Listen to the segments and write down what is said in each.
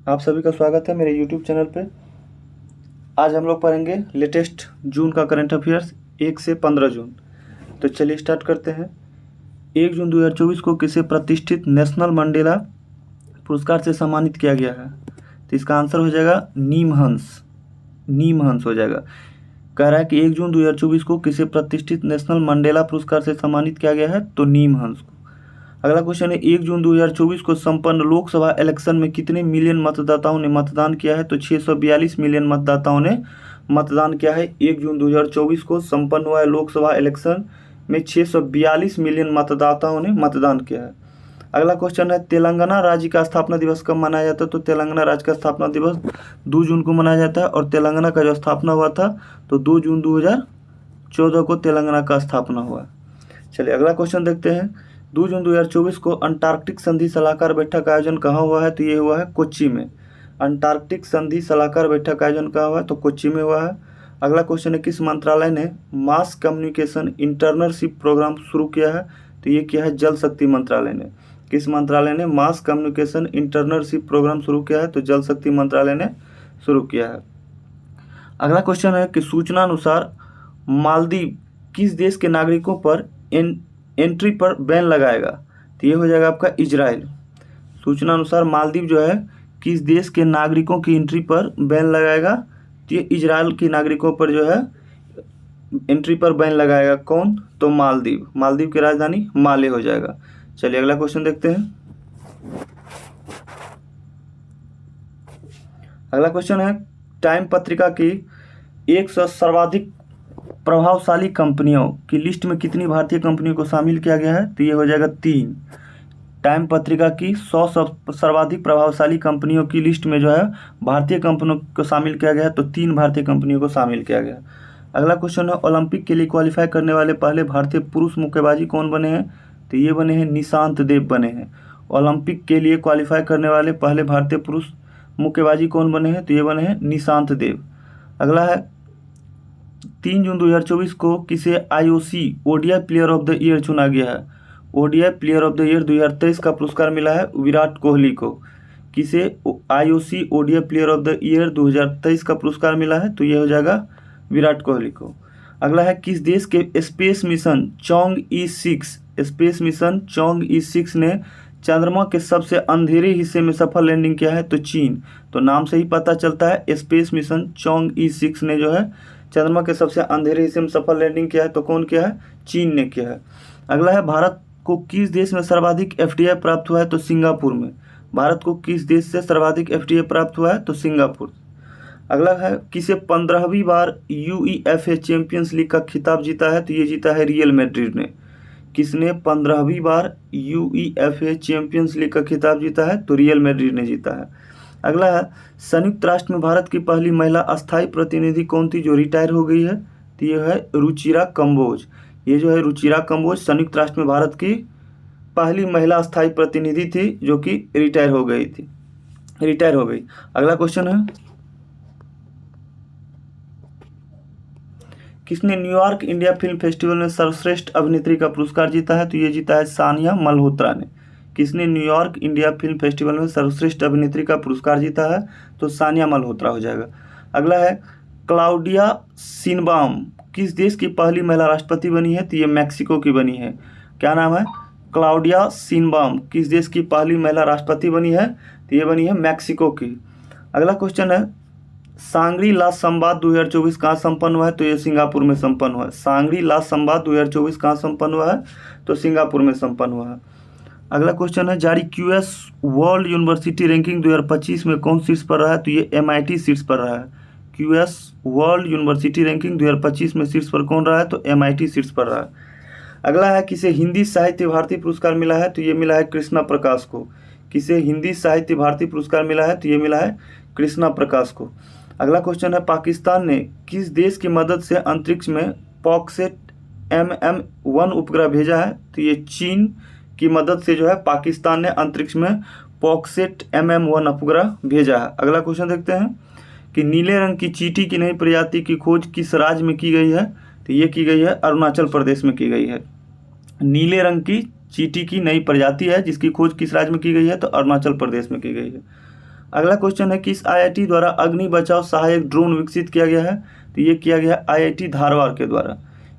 आप सभी का स्वागत है मेरे YouTube चैनल पे। आज हम लोग पढ़ेंगे लेटेस्ट जून का करंट अफेयर्स 1 से 15 जून। तो चलिए स्टार्ट करते हैं। 1 जून 2024 को किसे प्रतिष्ठित नेशनल मंडेला पुरस्कार से सम्मानित किया गया है? तो इसका आंसर हो जाएगा नीम हंस हो जाएगा। कह रहा है कि 1 जून 2024 को किसे प्रतिष्ठित नेशनल मंडेला पुरस्कार से सम्मानित किया गया है? तो नीम हंस को। अगला क्वेश्चन है 1 जून 2024 को संपन्न लोकसभा इलेक्शन में कितने मिलियन मतदाताओं ने मतदान किया है? तो 642 मिलियन मतदाताओं ने मतदान किया है। 1 जून 2024 को संपन्न हुआ है लोकसभा इलेक्शन में 642 मिलियन मतदाताओं ने मतदान किया है। अगला क्वेश्चन है तेलंगाना राज्य का स्थापना दिवस कब मनाया जाता है? तो तेलंगाना राज्य का स्थापना दिवस 2 जून को मनाया जाता है और तेलंगाना का जो स्थापना हुआ था तो 2 जून 2014 को तेलंगाना का स्थापना हुआ। चलिए अगला क्वेश्चन देखते हैं। 2 जून 2024 को अंटार्कटिक संधि सलाहकार बैठक का आयोजन कहाँ हुआ है? तो ये हुआ है कोच्चि में। अंटार्कटिक संधि सलाहकार बैठक का आयोजन कहाँ हुआ है? तो कोच्चि में हुआ है। अगला क्वेश्चन है किस मंत्रालय ने मास कम्युनिकेशन इंटर्नशिप प्रोग्राम शुरू किया है? तो ये किया है जल शक्ति मंत्रालय ने। किस मंत्रालय ने मास कम्युनिकेशन इंटर्नशिप प्रोग्राम शुरू किया है? तो जल शक्ति मंत्रालय ने शुरू किया है। अगला क्वेश्चन है कि सूचना अनुसार मालदीव किस देश के नागरिकों पर एंट्री पर बैन लगाएगा? तो ये हो जाएगा आपका इजराइल। सूचना अनुसार मालदीव जो है किस देश के नागरिकों की एंट्री पर बैन लगाएगा? तो ये इजराइल के नागरिकों पर जो है एंट्री पर बैन लगाएगा। कौन? तो मालदीव। मालदीव की राजधानी माले हो जाएगा। चलिए अगला क्वेश्चन देखते हैं। अगला क्वेश्चन है टाइम पत्रिका की 100 सर्वाधिक प्रभावशाली कंपनियों की लिस्ट में कितनी भारतीय कंपनियों को शामिल किया गया है? तो ये हो जाएगा 3। टाइम पत्रिका की 100 सर्वाधिक प्रभावशाली कंपनियों की लिस्ट में जो है भारतीय कंपनियों को शामिल किया गया है, तो 3 भारतीय कंपनियों को शामिल किया गया। अगला क्वेश्चन है ओलंपिक के लिए क्वालिफाई करने वाले पहले भारतीय पुरुष मुक्केबाजी कौन बने हैं? तो ये बने हैं निशांत देव बने हैं। ओलंपिक के लिए क्वालिफाई करने वाले पहले भारतीय पुरुष मुक्केबाजी कौन बने हैं? तो ये बने हैं निशांत देव। अगला है 3 जून 2024 को किसे IOC ODI player of the year चुना गया है? ODI player of the year 2023 का पुरस्कार मिला है विराट कोहली को। किसे IOC ODI player of the year 2023 का पुरस्कार मिला है? तो यह हो जाएगा विराट कोहली को। अगला है किस देश के स्पेस मिशन चोंग ई6 ने चंद्रमा के सबसे अंधेरे हिस्से में सफल लैंडिंग किया है? तो चीन। तो नाम से ही पता चलता है स्पेस मिशन चोंग ई6 ने जो है चंद्रमा के सबसे अंधेरे हिस्से में सफल लैंडिंग किया है। तो कौन किया है? चीन ने किया है। अगला है भारत को किस देश में सर्वाधिक FDI प्राप्त हुआ है? तो सिंगापुर में। भारत को किस देश से सर्वाधिक FDI प्राप्त हुआ है? तो सिंगापुर। अगला है किसे 15वीं बार UEFA चैंपियंस लीग का खिताब जीता है? तो ये जीता है रियल मैड्रिड ने। किसने 15वीं बार UEFA चैंपियंस लीग का खिताब जीता है? तो रियल मैड्रिड ने जीता है। अगला है संयुक्त राष्ट्र में भारत की पहली महिला अस्थायी प्रतिनिधि कौन थी जो रिटायर हो गई है? तो ये है रुचिरा कंबोज। ये जो है रुचिरा कंबोज संयुक्त राष्ट्र में भारत की पहली महिला अस्थायी प्रतिनिधि थी जो कि रिटायर हो गई। अगला क्वेश्चन है किसने न्यूयॉर्क इंडिया फिल्म फेस्टिवल में सर्वश्रेष्ठ अभिनेत्री का पुरस्कार जीता है? तो ये जीता है सानिया मल्होत्रा ने। किसने न्यूयॉर्क इंडिया फिल्म फेस्टिवल में सर्वश्रेष्ठ अभिनेत्री का पुरस्कार जीता है? तो सानिया मल्होत्रा हो जाएगा। अगला है क्लाउडिया शिनबाम किस देश की पहली महिला राष्ट्रपति बनी है? तो ये मैक्सिको की बनी है। क्या नाम है? क्लाउडिया शिनबाम किस देश की पहली महिला राष्ट्रपति बनी है? तो ये बनी है मैक्सिको की। अगला क्वेश्चन है सांगरी ला संवाद 2024 कहाँ संपन्न हुआ है? तो ये सिंगापुर में संपन्न हुआ है। सांगरी ला संवाद 2024 कहाँ संपन्न हुआ है? तो सिंगापुर में संपन्न हुआ है। अगला क्वेश्चन है जारी QS वर्ल्ड यूनिवर्सिटी रैंकिंग 2025 में कौन शीर्ष पर रहा है? तो ये MIT शीर्ष पर रहा है। QS वर्ल्ड यूनिवर्सिटी रैंकिंग 2025 में शीर्ष पर कौन रहा है? तो MIT शीर्ष पर रहा है। अगला है किसे हिंदी साहित्य भारती पुरस्कार मिला है? तो ये मिला है कृष्णा प्रकाश को। किसे हिंदी साहित्य भारती पुरस्कार मिला है? तो ये मिला है कृष्णा प्रकाश को। अगला क्वेश्चन है पाकिस्तान ने किस देश की मदद से अंतरिक्ष में पॉक्सेट MM1 उपग्रह भेजा है? तो ये चीन की मदद से जो है पाकिस्तान ने अंतरिक्ष में पॉक्सेट MM1 उपग्रह भेजा है। अगला क्वेश्चन देखते हैं कि नीले रंग की चींटी की नई प्रजाति की खोज किस राज्य में की गई है? तो ये की गई है अरुणाचल प्रदेश में की गई है। नीले रंग की चींटी की नई प्रजाति है जिसकी खोज किस राज्य में की गई है? तो अरुणाचल प्रदेश में की गई है। अगला क्वेश्चन है किस आईआईटी द्वारा अग्नि बचाव सहायक ड्रोन विकसित किया गया है? तो ये किया गया आईआईटी धारवाड़ के द्वारा।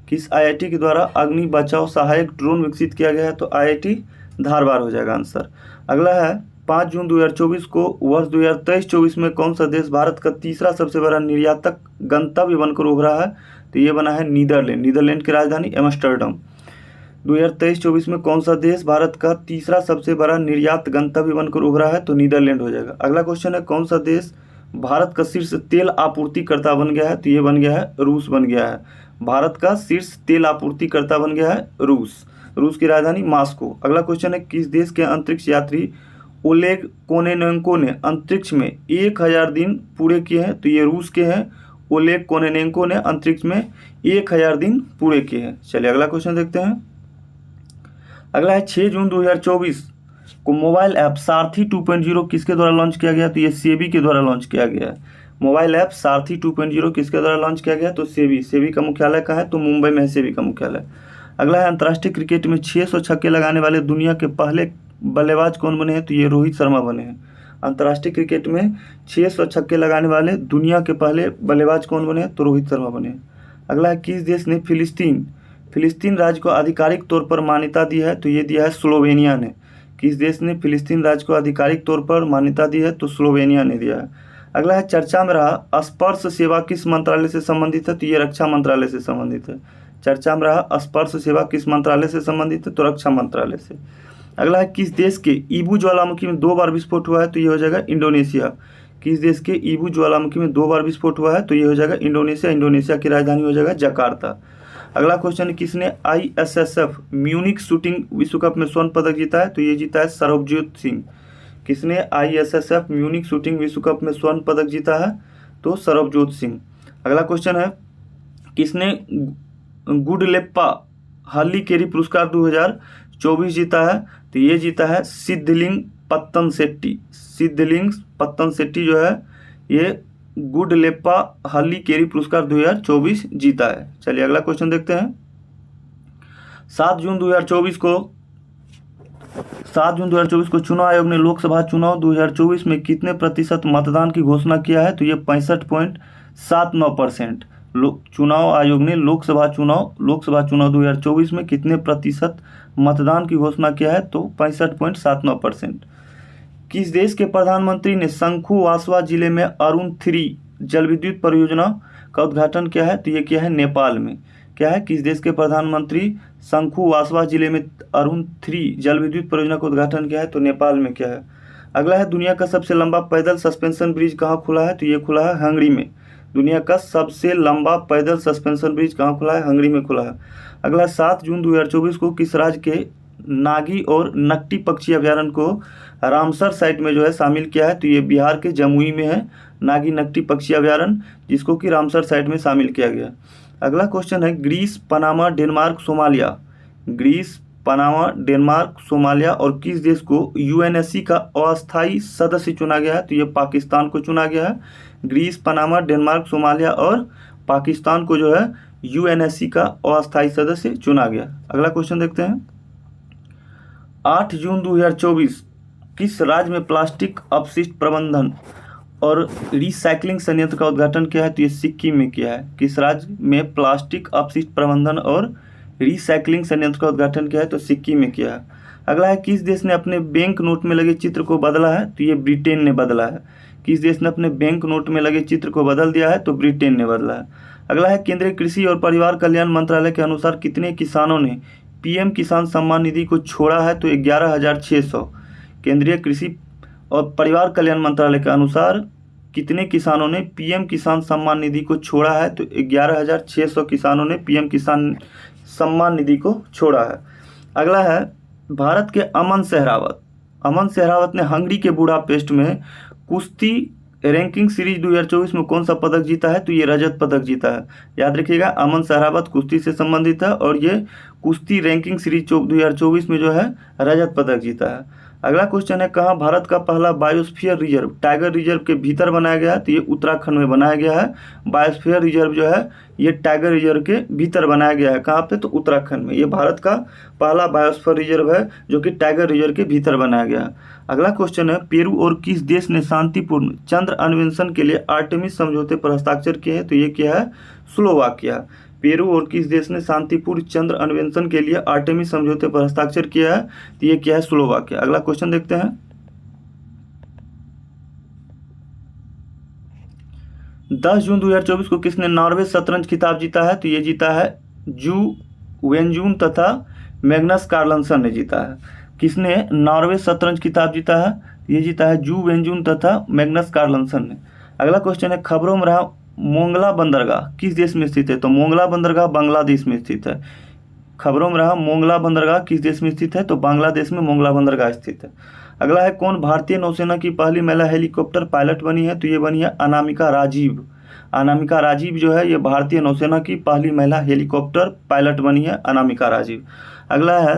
किस आईआईटी के द्वारा अग्नि बचाव सहायक ड्रोन विकसित किया गया है? तो आईआईटी धारवाड़ हो जाएगा आंसर। अगला है 5 जून 2024 को वर्ष 2023-24 में कौन सा देश भारत का तीसरा सबसे बड़ा निर्यातक गंतव्य बनकर उभरा है? तो ये बना है नीदरलैंड। नीदरलैंड की राजधानी एम्स्टर्डम। 2023-24 में कौन सा देश भारत का तीसरा सबसे बड़ा निर्यात गंतव्य बनकर उभरा है? तो नीदरलैंड हो जाएगा। अगला क्वेश्चन है कौन सा देश भारत का शीर्ष तेल आपूर्तिकर्ता बन गया है? तो ये बन गया है रूस बन गया है। भारत का शीर्ष तेल आपूर्तिकर्ता बन गया है रूस। रूस की राजधानी मॉस्को। अगला क्वेश्चन है किस देश के अंतरिक्ष यात्री ओलेग कोनेनेंको ने अंतरिक्ष में 1000 दिन पूरे किए हैं? तो ये रूस के हैं। ओलेग कोनेनेंको ने अंतरिक्ष में 1000 दिन पूरे किए हैं। चलिए अगला क्वेश्चन देखते हैं। अगला है 6 जून 2024 को मोबाइल ऐप सारथी 2.0 किसके द्वारा लॉन्च किया गया? तो ये सेबी के द्वारा लॉन्च किया गया है। मोबाइल ऐप सारथी 2.0 किसके द्वारा लॉन्च किया गया? तो सेबी। सेबी का मुख्यालय कहाँ है? तो मुंबई में है सेबी का मुख्यालय। अगला है अंतर्राष्ट्रीय क्रिकेट में 600 छक्के लगाने वाले दुनिया के पहले बल्लेबाज कौन बने हैं? तो ये रोहित शर्मा बने हैं। अंतर्राष्ट्रीय क्रिकेट में 600 छक्के लगाने वाले दुनिया के पहले बल्लेबाज कौन बने हैं? तो रोहित शर्मा बने हैं। अगला है किस देश ने फिलिस्तीन राज्य को आधिकारिक तौर पर मान्यता दी है? तो ये दिया है स्लोवेनिया ने। किस देश ने फिलिस्तीन राज्य को आधिकारिक तौर पर मान्यता दी है? तो स्लोवेनिया ने दिया है। अगला है चर्चा में रहा स्पर्श सेवा किस मंत्रालय से संबंधित है? तो ये रक्षा मंत्रालय से संबंधित है। चर्चा में रहा स्पर्श सेवा किस मंत्रालय से संबंधित है? तो रक्षा मंत्रालय से। अगला है किस देश के ईबू ज्वालामुखी में 2 बार विस्फोट हुआ है? तो ये हो जाएगा इंडोनेशिया। किस देश के ईबू ज्वालामुखी में 2 बार विस्फोट हुआ है? तो ये हो जाएगा इंडोनेशिया। इंडोनेशिया की राजधानी हो जाएगा जकार्ता। अगला क्वेश्चन है किसने आईएसएसएफ म्यूनिख शूटिंग विश्व कप में स्वर्ण पदक जीता है? तो ये जीता है सरबजीत सिंह। किसने आईएसएसएफ म्यूनिख शूटिंग विश्व कप में स्वर्ण पदक जीता है? तो सरबजीत सिंह। अगला क्वेश्चन है किसने गुडलेप्पा हल्लीकेरी पुरस्कार 2024 जीता है? तो ये जीता है सिद्धलिंग पत्तन शेट्टी। सिद्धलिंग पत्तन शेट्टी जो है ये गुडलेप्पा हल्लीकेरी पुरस्कार 2024 जीता है। चलिए अगला क्वेश्चन देखते हैं। 7 जून 2024 को चुनाव आयोग ने लोकसभा चुनाव 2024 में कितने प्रतिशत मतदान की घोषणा किया है? तो ये 65.79%। चुनाव आयोग ने लोकसभा चुनाव 2024 में कितने प्रतिशत मतदान की घोषणा किया है? तो 65.79%। किस देश के प्रधानमंत्री ने शंखू वासवा जिले में अरुण 3 जल विद्युत परियोजना का उद्घाटन किया है? तो ये किया है नेपाल में। क्या है? किस देश के प्रधानमंत्री शंखू वासवा जिले में अरुण 3 जल विद्युत परियोजना का उद्घाटन किया है? तो नेपाल में किया है। अगला है दुनिया का सबसे लंबा पैदल सस्पेंशन ब्रिज कहाँ खुला है? तो ये खुला है हंगरी में। दुनिया का सबसे लंबा पैदल सस्पेंशन ब्रिज कहाँ खुला है? हंगरी में खुला है। अगला 7 जून 2024 को किस राज्य के नागी और नकटी पक्षी अभ्यारण्य को रामसर साइट में जो है शामिल किया है? तो ये बिहार के जमुई में है नागी नकटी पक्षी अभ्यारण्य, जिसको कि रामसर साइट में शामिल किया गया। अगला क्वेश्चन है Greece, Panama, Denmark, Somalia. Greece, Panama, Denmark, Somalia और किस देश को यूएनएससी का अस्थायी सदस्य चुना गया है? तो ये पाकिस्तान को चुना गया है। ग्रीस, पनामा, डेनमार्क, सोमालिया और पाकिस्तान को जो है यूएनएससी का अस्थायी सदस्य चुना गया। अगला क्वेश्चन देखते हैं। 8 जून 2024 किस राज्य में प्लास्टिक अपशिष्ट प्रबंधन और रिसाइकलिंग संयंत्र का उद्घाटन किया है? तो ये सिक्किम में किया है। किस राज्य में प्लास्टिक अपशिष्ट प्रबंधन और रिसाइकलिंग संयंत्र का उद्घाटन किया है? तो सिक्किम में किया है। अगला है किस देश ने अपने बैंक नोट में लगे चित्र को बदला है? तो ये ब्रिटेन ने बदला है। किस देश ने अपने बैंक नोट में लगे चित्र को बदल दिया है? तो ब्रिटेन ने बदला है। अगला है केंद्रीय कृषि और परिवार कल्याण मंत्रालय के अनुसार कितने किसानों ने पीएम किसान सम्मान निधि को छोड़ा है? तो 11,600। केंद्रीय कृषि और परिवार कल्याण मंत्रालय के अनुसार कितने किसानों ने पीएम किसान सम्मान निधि को छोड़ा है? तो 11,600 किसानों ने पीएम किसान सम्मान निधि को छोड़ा है। अगला है भारत के अमन सहरावत ने हंगरी के बुडापेस्ट में कुश्ती रैंकिंग सीरीज 2024 में कौन सा पदक जीता है? तो ये रजत पदक जीता है। याद रखिएगा अमन सहरावत कुश्ती से संबंधित है और ये कुश्ती रैंकिंग सीरीज 2024 में जो है रजत पदक जीता है। अगला क्वेश्चन है, कहाँ भारत का पहला बायोस्फीयर रिजर्व टाइगर रिजर्व के भीतर बनाया गया है? तो ये उत्तराखंड में बनाया गया है। बायोस्फीयर रिजर्व जो है ये टाइगर रिजर्व के भीतर बनाया गया है। कहाँ पे? तो उत्तराखंड में। ये भारत का पहला बायोस्फीयर रिजर्व है जो कि टाइगर रिजर्व के भीतर बनाया गया है। अगला क्वेश्चन है, पेरू और किस देश ने शांतिपूर्ण चंद्र अन्वेषण के लिए आर्टेमिस समझौते पर हस्ताक्षर किए हैं? तो ये क्या है? स्लोवाकिया। पेरू और किस देश ने शांतिपूर्ण चंद्र अन्वेषण के लिए आर्टेमिस समझौते पर हस्ताक्षर किया है? तो ये क्या है? स्लोवाकिया। अगला क्वेश्चन देखते हैं, 10 जून 2024 को किसने नॉर्वे शतरंज खिताब जीता है? तो ये जीता है जू वेंजून तथा मैग्नस कार्लसन ने जीता है। किसने नॉर्वे शतरंज खिताब जीता है? ये जीता है जू वेंजून तथा मैग्नस कार्लसन ने। अगला क्वेश्चन है, खबरों में रहा मोंगला बंदरगाह किस देश में स्थित है? तो मोंगला बंदरगाह बांग्लादेश में स्थित है। खबरों में रहा मोंगला बंदरगाह किस देश में स्थित है? तो बांग्लादेश में मोंगला बंदरगाह स्थित है। अगला है, कौन भारतीय नौसेना की पहली महिला हेलीकॉप्टर पायलट बनी है? तो ये बनी है अनामिका राजीव। अनामिका राजीव जो है ये भारतीय नौसेना की पहली महिला हेलीकॉप्टर पायलट बनी है, अनामिका राजीव। अगला है,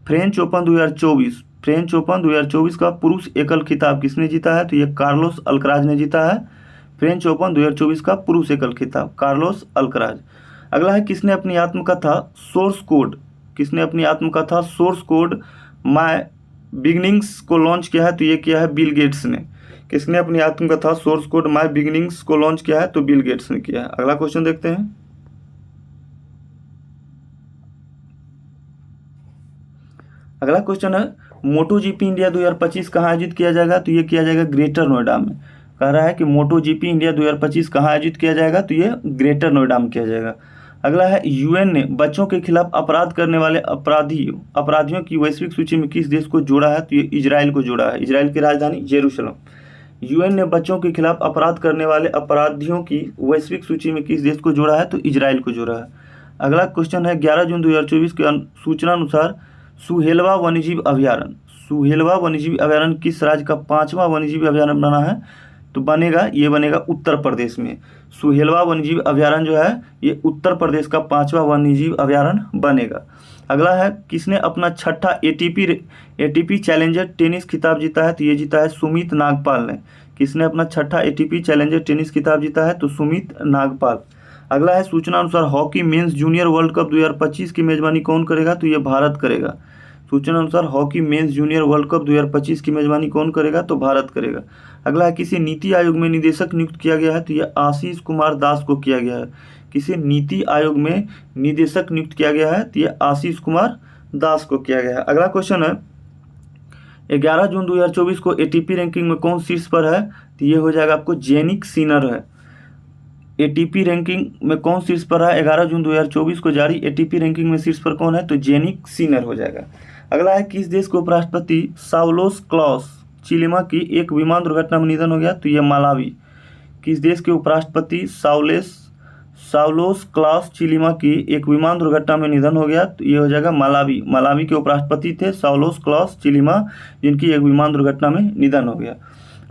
फ्रेंच ओपन 2024 फ्रेंच ओपन 2024 का पुरुष एकल खिताब किसने जीता है? तो ये कार्लोस अल्कराज ने जीता है। फ्रेंच ओपन 2024 का पुरुष एकल खिताब कार्लोस अल्कराज। अगला है, किसने अपनी आत्मकथा सोर्स कोड माय बिगिनिंग्स को लॉन्च किया है? तो ये किया है बिल गेट्स ने। किसने अपनी आत्मकथा सोर्स कोड माय बिगिनिंग्स को लॉन्च किया है? तो बिल गेट्स ने किया है। अगला क्वेश्चन देखते हैं, अगला क्वेश्चन है, मोटो जीपी इंडिया 2025 कहाँ आयोजित किया जाएगा? तो ये किया जाएगा ग्रेटर नोएडा में। कह रहा है कि मोटो जीपी इंडिया 2025 कहाँ आयोजित किया जाएगा? तो ये ग्रेटर नोएडा में किया जाएगा। अगला है, यूएन ने बच्चों के खिलाफ अपराध करने वाले अपराधियों की वैश्विक सूची में किस देश को जोड़ा है? तो ये इजराइल को जोड़ा है। इजराइल की राजधानी जेरूशलम। यूएन ने बच्चों के खिलाफ अपराध करने वाले अपराधियों की वैश्विक सूची में किस देश को जोड़ा है? तो इजराइल को जोड़ा है। अगला क्वेश्चन है, 11 जून 2024 के सूचना अनुसार सुहेलवा वन्यजीव अभ्यारण्य किस राज्य का 5वां वन्यजीव अभ्यारण्य बना है? तो बनेगा उत्तर प्रदेश में। सुहेलवा वन्यजीव अभ्यारण्य जो है ये उत्तर प्रदेश का 5वां वन्यजीव अभ्यारण्य बनेगा। अगला है, किसने अपना छठा एटीपी चैलेंजर टेनिस खिताब जीता है? तो ये जीता है सुमित नागपाल ने। किसने अपना छठा एटीपी चैलेंजर टेनिस खिताब जीता है? तो सुमित नागपाल। अगला है, सूचना अनुसार hockey mains junior world cup 2025 की मेजबानी कौन करेगा? तो ये भारत करेगा। सूचना अनुसार hockey mains junior world cup 2025 की मेजबानी कौन करेगा? तो भारत करेगा। अगला है, किसी नीति आयोग में निदेशक नियुक्त किया गया है? तो यह आशीष कुमार दास को किया गया है। किसी नीति आयोग में निदेशक नियुक्त किया गया है? तो यह आशीष कुमार दास को किया गया है। अगला क्वेश्चन है, 11 जून 2024 को एटीपी रैंकिंग में कौन शीर्ष पर है? तो ये हो जाएगा आपको जेनिक सिनर है। एटीपी रैंकिंग में कौन शीर्ष पर है? 11 जून 2024 को जारी एटीपी रैंकिंग में शीर्ष पर कौन है? तो जेनिक सिनर हो जाएगा। अगला है, किस देश के उपराष्ट्रपति साउलोस क्लॉस चिलिमा की एक विमान दुर्घटना में निधन हो गया? तो ये मालावी। किस देश के उपराष्ट्रपति साउलोस क्लॉस चिलिमा की एक विमान दुर्घटना में निधन हो गया? तो ये हो जाएगा मालावी। मालावी के उपराष्ट्रपति थे साउलोस क्लॉस चिलिमा, जिनकी एक विमान दुर्घटना में निधन हो गया।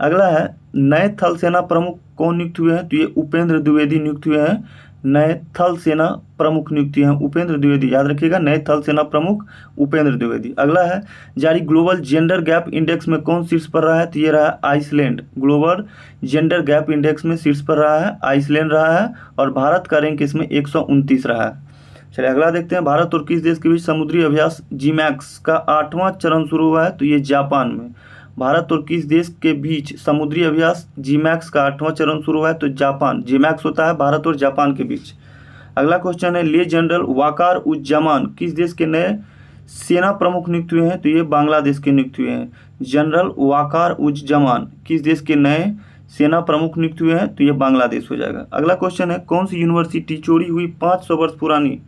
अगला है, नए थल सेना प्रमुख कौन नियुक्त हुए हैं? तो ये उपेंद्र द्विवेदी नियुक्त हुए हैं। नए थल सेना प्रमुख नियुक्त हैं उपेंद्र द्विवेदी, याद रखिएगा, नए थल सेना प्रमुख उपेंद्र द्विवेदी। अगला है, जारी ग्लोबल जेंडर गैप इंडेक्स में कौन शीर्ष पर रहा है? तो ये रहा है Iceland. Global gender gap index में शीर्ष पर रहा है आइसलैंड रहा है, और भारत का रैंक इसमें 129 रहा है। चलिए अगला देखते हैं, भारत और किस देश के बीच समुद्री अभ्यास जीमैक्स का 8वां चरण शुरू हुआ है? तो ये जापान में। भारत और किस देश के बीच समुद्री अभ्यास जीमैक्स का 8वां चरण शुरू हुआ है? तो जापान। जीमैक्स होता है भारत और जापान के बीच। अगला क्वेश्चन है, ले जनरल वाकार उज्जमान किस देश के नए सेना प्रमुख नियुक्त हुए हैं? तो ये बांग्लादेश के नियुक्त हुए हैं। जनरल वाकार उज्जमान किस देश के नए सेना प्रमुख नियुक्त हुए हैं? तो ये बांग्लादेश हो जाएगा। अगला क्वेश्चन है, कौन सी यूनिवर्सिटी चोरी हुई 500 वर्ष पुरानी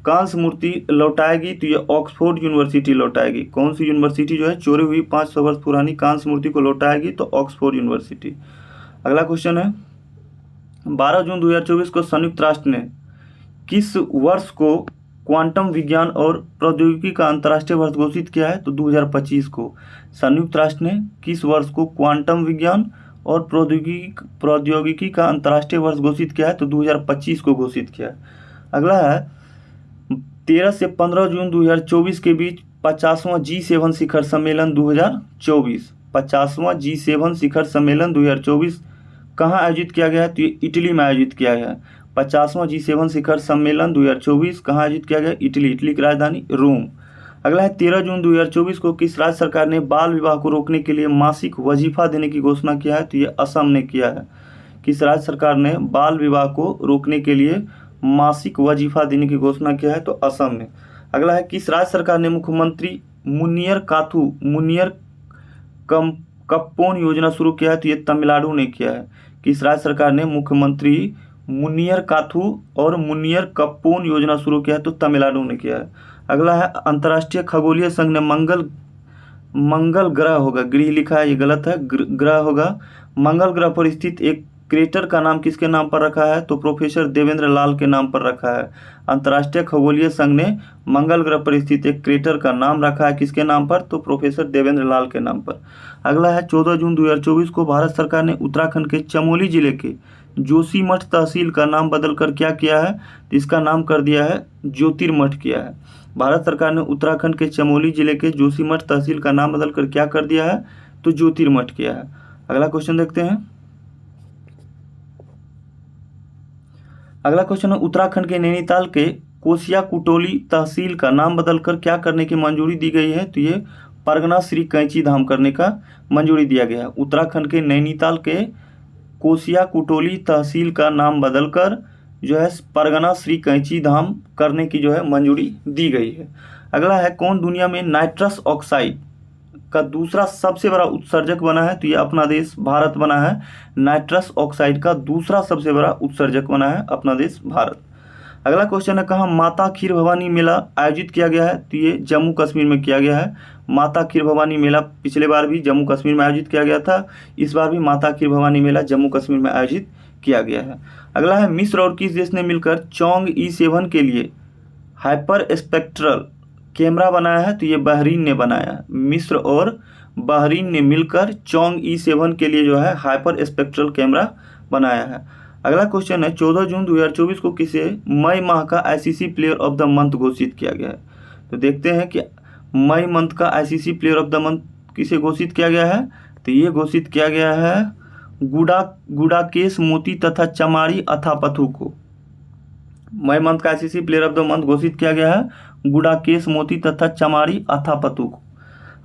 कांस्य मूर्ति लौटाएगी? तो ये ऑक्सफोर्ड यूनिवर्सिटी लौटाएगी। कौन सी यूनिवर्सिटी जो है चोरी हुई 500 वर्ष पुरानी कांस्य मूर्ति को लौटाएगी? तो ऑक्सफोर्ड यूनिवर्सिटी। अगला क्वेश्चन है, 12 जून 2024 को संयुक्त राष्ट्र ने किस वर्ष को क्वांटम विज्ञान और प्रौद्योगिकी का अंतर्राष्ट्रीय वर्ष घोषित किया है? तो 2025 को। संयुक्त राष्ट्र ने किस वर्ष को क्वांटम विज्ञान और प्रौद्योगिकी का अंतर्राष्ट्रीय वर्ष घोषित किया है? तो 2025 को घोषित किया है। अगला है, 13 से 15 जून 2024 के बीच 50वां G7 शिखर सम्मेलन 2024, 50वां G7 शिखर सम्मेलन 2024 कहाँ आयोजित किया गया है? तो ये इटली में आयोजित किया गया है। 50वां G7 शिखर सम्मेलन 2024 कहाँ आयोजित किया गया? इटली। इटली की राजधानी रोम। अगला है 13 जून 2024 को किस राज्य सरकार ने बाल विवाह को रोकने के लिए मासिक वजीफा देने की घोषणा किया है? तो ये असम ने किया है। किस राज्य सरकार ने बाल विवाह को रोकने के लिए मासिक वजीफा देने की घोषणा किया है? तो असम ने। अगला है किस राज्य सरकार ने मुख्यमंत्री मुनियर कप्पोन योजना शुरू किया है? तो ये तमिलनाडु ने किया है। किस राज्य सरकार ने मुख्यमंत्री मुनियर काथू और मुनियर कप्पोन योजना शुरू किया है? तो तमिलनाडु ने किया है। अगला है अंतर्राष्ट्रीय खगोलीय संघ ने मंगल ग्रह होगा, गृह लिखा है, ये गलत है, ग्रह होगा। मंगल ग्रह पर स्थित एक क्रेटर का नाम किसके नाम पर रखा है? तो प्रोफेसर देवेंद्र लाल के नाम पर रखा है। अंतर्राष्ट्रीय खगोलीय संघ ने मंगल ग्रह पर स्थित एक क्रेटर का नाम रखा है किसके नाम पर? तो प्रोफेसर देवेंद्र लाल के नाम पर। अगला है 14 जून 2024 को भारत सरकार ने उत्तराखंड के चमोली जिले के जोशीमठ तहसील का नाम बदलकर क्या किया है? तो इसका नाम कर दिया है ज्योतिर्मठ किया है। भारत सरकार ने उत्तराखंड के चमोली जिले के जोशीमठ तहसील का नाम बदलकर क्या कर दिया है? तो ज्योतिर्मठ किया है। अगला क्वेश्चन देखते हैं। अगला क्वेश्चन है उत्तराखंड के नैनीताल के कोसिया कुटोली तहसील का नाम बदलकर क्या करने की मंजूरी दी गई है? तो ये परगना श्री कैंची धाम करने का मंजूरी दिया गया है। उत्तराखंड के नैनीताल के कोसिया कुटोली तहसील का नाम बदलकर जो है परगना श्री कैंची धाम करने की जो है मंजूरी दी गई है। अगला है कौन दुनिया में नाइट्रस ऑक्साइड का दूसरा सबसे बड़ा उत्सर्जक बना है? तो ये अपना देश भारत बना है। नाइट्रस ऑक्साइड का दूसरा सबसे बड़ा उत्सर्जक बना है अपना देश भारत। अगला क्वेश्चन है कहाँ माता खीर भवानी मेला आयोजित किया गया है? तो ये जम्मू कश्मीर में किया गया है। माता खीर भवानी मेला पिछले बार भी जम्मू कश्मीर में आयोजित किया गया था, इस बार भी माता खीर भवानी मेला जम्मू कश्मीर में आयोजित किया गया है। अगला है मिस्र और किस देश ने मिलकर चोंग E7 के लिए हाइपर स्पेक्ट्रल कैमरा बनाया है? तो ये बहरीन ने बनाया है। मिस्र और बहरीन ने मिलकर चोंग E7 के लिए जो है हाइपर स्पेक्ट्रल कैमरा बनाया है। अगला क्वेश्चन है 14 जून 2024 को किसे मई माह का ICC player of the month घोषित किया गया है? तो देखते हैं कि मई मंथ का ICC player of the month किसे घोषित किया गया है? तो ये घोषित किया गया है गुडाकेश मोती तथा चमारी अथापथु को। मई मंथ का ICC player of the month घोषित किया गया है गुडाकेश मोती तथा चमारी अथापथु को।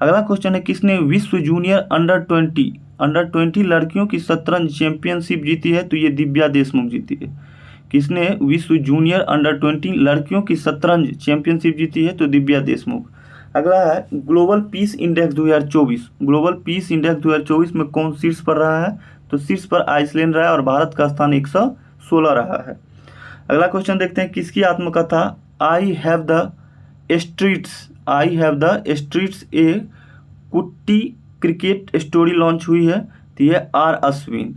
अगला क्वेश्चन है किसने विश्व जूनियर अंडर 20 लड़कियों की शतरंज चैंपियनशिप जीती है? तो ये दिव्या देशमुख जीती है। किसने विश्व जूनियर अंडर 20 लड़कियों की शतरंज चैंपियनशिप जीती है? तो दिव्या देशमुख। अगला है global peace index 2024। Global peace index 2024 में कौन शीर्ष पर रहा है? तो शीर्ष पर आइसलैंड रहा है और भारत का स्थान 116 रहा है। अगला क्वेश्चन देखते हैं किसकी आत्मकथा आई हैव द स्ट्रीट्स ए कुट्टी क्रिकेट स्टोरी लॉन्च हुई है? तो ये आर अश्विन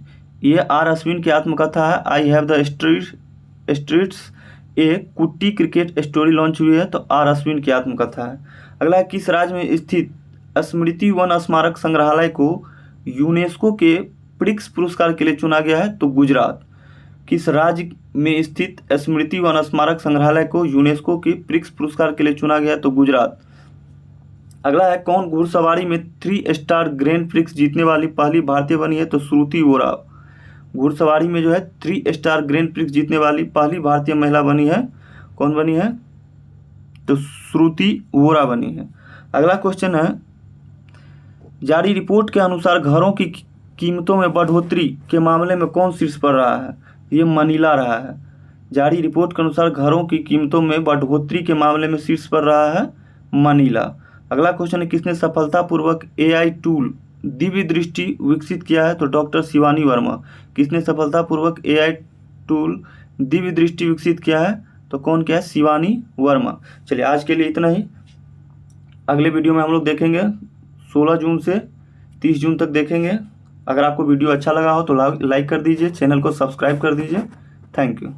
की आत्मकथा है आई हैव द स्ट्रीट्स ए कुट्टी क्रिकेट स्टोरी लॉन्च हुई है, तो आर अश्विन की आत्मकथा है। अगला है किस राज्य में स्थित स्मृति वन स्मारक संग्रहालय को यूनेस्को के प्रिक्स पुरस्कार के लिए चुना गया है? तो गुजरात। किस राज्य में स्थित स्मृति वन स्मारक संग्रहालय को यूनेस्को के प्रिक्स पुरस्कार के लिए चुना गया? तो गुजरात। अगला है कौन घुड़सवारी में 3 स्टार ग्रैंड प्रिक्स जीतने वाली पहली भारतीय बनी है? तो श्रुति वोरा। घुड़सवारी में जो है 3 स्टार ग्रैंड प्रिक्स जीतने वाली पहली भारतीय महिला बनी है। कौन बनी है? तो श्रुति वोरा बनी है। अगला क्वेश्चन है जारी रिपोर्ट के अनुसार घरों की कीमतों में बढ़ोतरी के मामले में कौन शीर्ष पर रहा है? ये मनीला रहा है। जारी रिपोर्ट के अनुसार घरों की कीमतों में बढ़ोतरी के मामले में शीर्ष पर रहा है मनीला। अगला क्वेश्चन है किसने सफलतापूर्वक AI टूल दिव्य दृष्टि विकसित किया है? तो डॉक्टर शिवानी वर्मा। किसने सफलतापूर्वक AI टूल दिव्य दृष्टि विकसित किया है? तो कौन क्या है? शिवानी वर्मा। चलिए आज के लिए इतना ही। अगले वीडियो में हम लोग देखेंगे 16 जून से 30 जून तक देखेंगे। अगर आपको वीडियो अच्छा लगा हो तो लाइक कर दीजिए, चैनल को सब्सक्राइब कर दीजिए। Thank you.